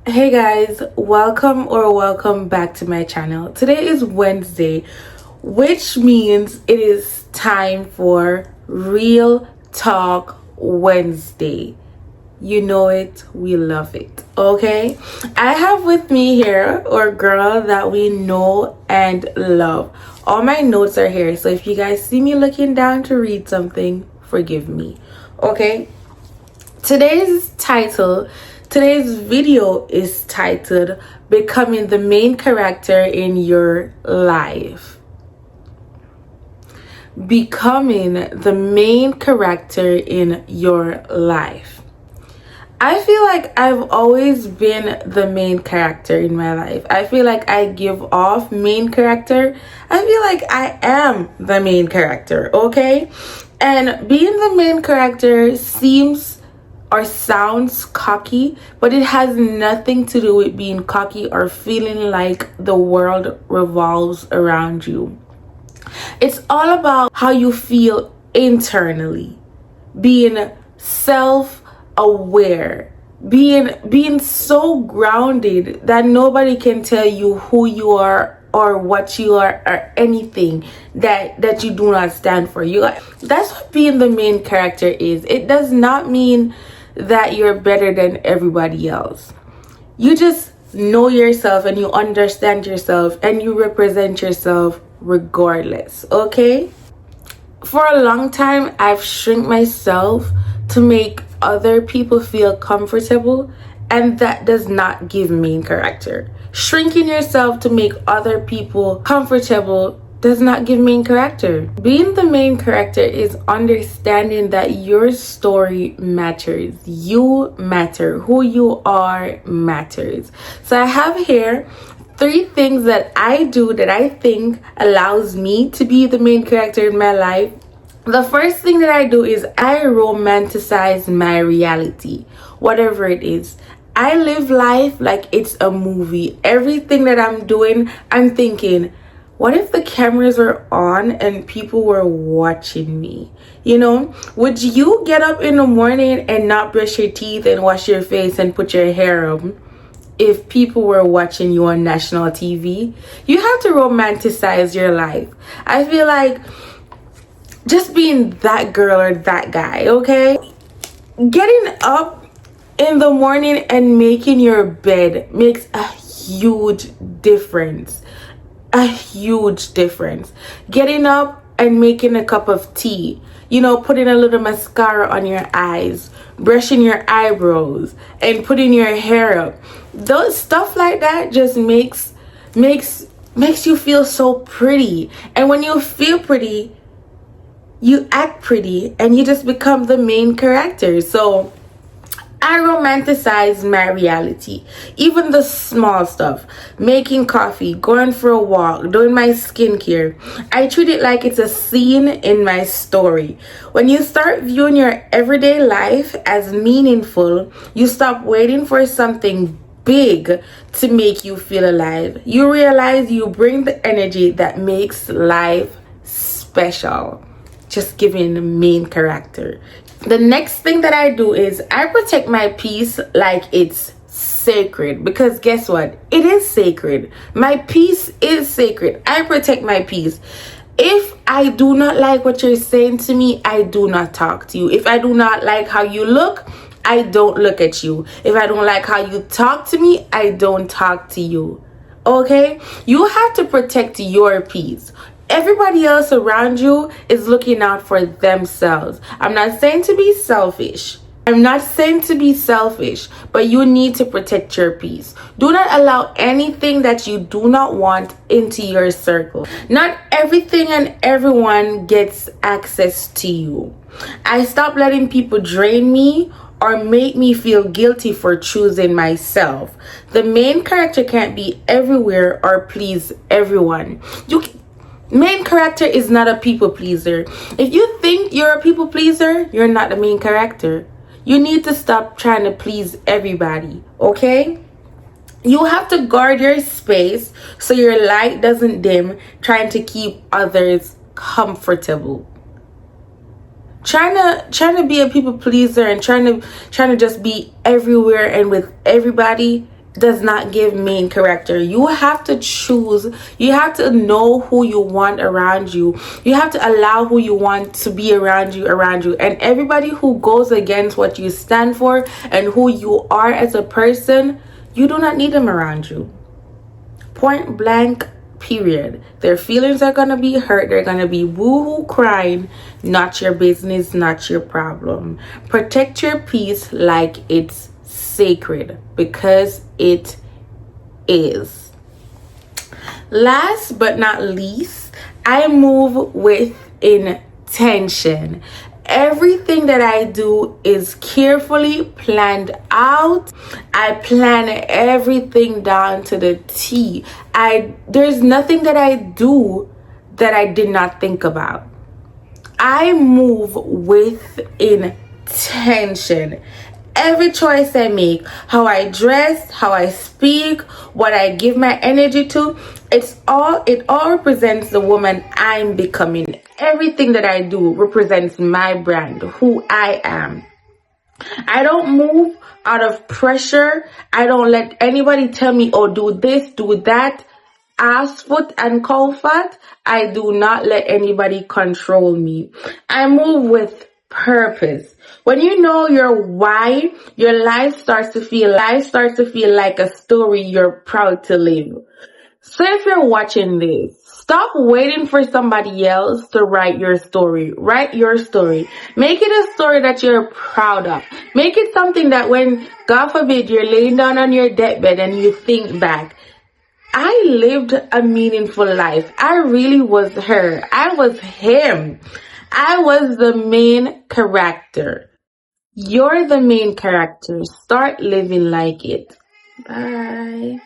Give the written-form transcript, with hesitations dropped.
Hey guys, welcome back to my channel. Today is Wednesday, which means it is time for Real Talk Wednesday. You know it, we love it. Okay, I have with me here our girl that we know and love. All my notes are here, so if you guys see me looking down to read something, forgive me. Okay, Today's video is titled Becoming the Main Character in Your Life. Becoming the main character in your life. I feel like I've always been the main character in my life. I feel like I give off main character. I feel like I am the main character, okay? And being the main character seems or sounds cocky, but it has nothing to do with being cocky or feeling like the world revolves around you. It's all about how you feel internally, being self-aware, being so grounded that nobody can tell you who you are or what you are or anything that you do not stand for. That's what being the main character is. It does not mean that you're better than everybody else. You just know yourself and you understand yourself and you represent yourself regardless, okay? For a long time, I've shrunk myself to make other people feel comfortable, and that does not give main character. Shrinking yourself to make other people comfortable does not give main character. Being the main character is understanding that your story matters. You matter. Who you are matters. So I have here 3 things that I do that I think allows me to be the main character in my life. The first thing that I do is I romanticize my reality, whatever it is. I live life like it's a movie. Everything that I'm doing, I'm thinking, what if the cameras were on and people were watching me? You know, would you get up in the morning and not brush your teeth and wash your face and put your hair up if people were watching you on national TV? You have to romanticize your life. I feel like just being that girl or that guy, okay? Getting up in the morning and making your bed makes a huge difference. A huge difference. Getting up and making a cup of tea, you know, putting a little mascara on your eyes, brushing your eyebrows, and putting your hair up. Those stuff like that just makes you feel so pretty. And when you feel pretty, you act pretty and you just become the main character. So I romanticize my reality, even the small stuff, making coffee, going for a walk, doing my skincare. I treat it like it's a scene in my story. When you start viewing your everyday life as meaningful, you stop waiting for something big to make you feel alive. You realize you bring the energy that makes life special. Just giving the main character. The next thing that I do is I protect my peace like it's sacred, because guess what? It is sacred. My peace is sacred. I protect my peace. If I do not like what you're saying to me, I do not talk to you. If I do not like how you look, I don't look at you. If I don't like how you talk to me, I don't talk to you. Okay? You have to protect your peace. Everybody else around you is looking out for themselves. I'm not saying to be selfish. But you need to protect your peace. Do not allow anything that you do not want into your circle. Not everything and everyone gets access to you. I stop letting people drain me or make me feel guilty for choosing myself. The main character can't be everywhere or please everyone. Main character is not a people pleaser. If you think you're a people pleaser, you're not the main character. You need to stop trying to please everybody, okay? You have to guard your space so your light doesn't dim, trying to keep others comfortable. Trying to be a people pleaser and trying to just be everywhere and with everybody does not give main character. You have to choose. You have to know who you want around you. You have to allow who you want to be around you. And everybody who goes against what you stand for and who you are as a person, you do not need them around you. Point blank, period. Their feelings are gonna be hurt. They're gonna be woo-hoo crying. Not your business, not your problem. Protect your peace like it's sacred, because it is. Last but not least, I move with intention. Everything that I do is carefully planned out. I plan everything down to the T. There's nothing that I do that I did not think about. I move with intention. Every choice I make, how I dress, how I speak, what I give my energy to, it all represents the woman I'm becoming. Everything that I do represents my brand, who I am. I don't move out of pressure. I don't let anybody tell me, oh, do this, do that. Ass foot and cow fat. I do not let anybody control me. I move with purpose. When you know your why, your life starts to feel like a story you're proud to live. So if you're watching this, stop waiting for somebody else to write your story. Write your story. Make it a story that you're proud of. Make it something that when, God forbid, you're laying down on your deathbed and you think back, I lived a meaningful life. I really was her. I was him. I was the main character. You're the main character. Start living like it. Bye.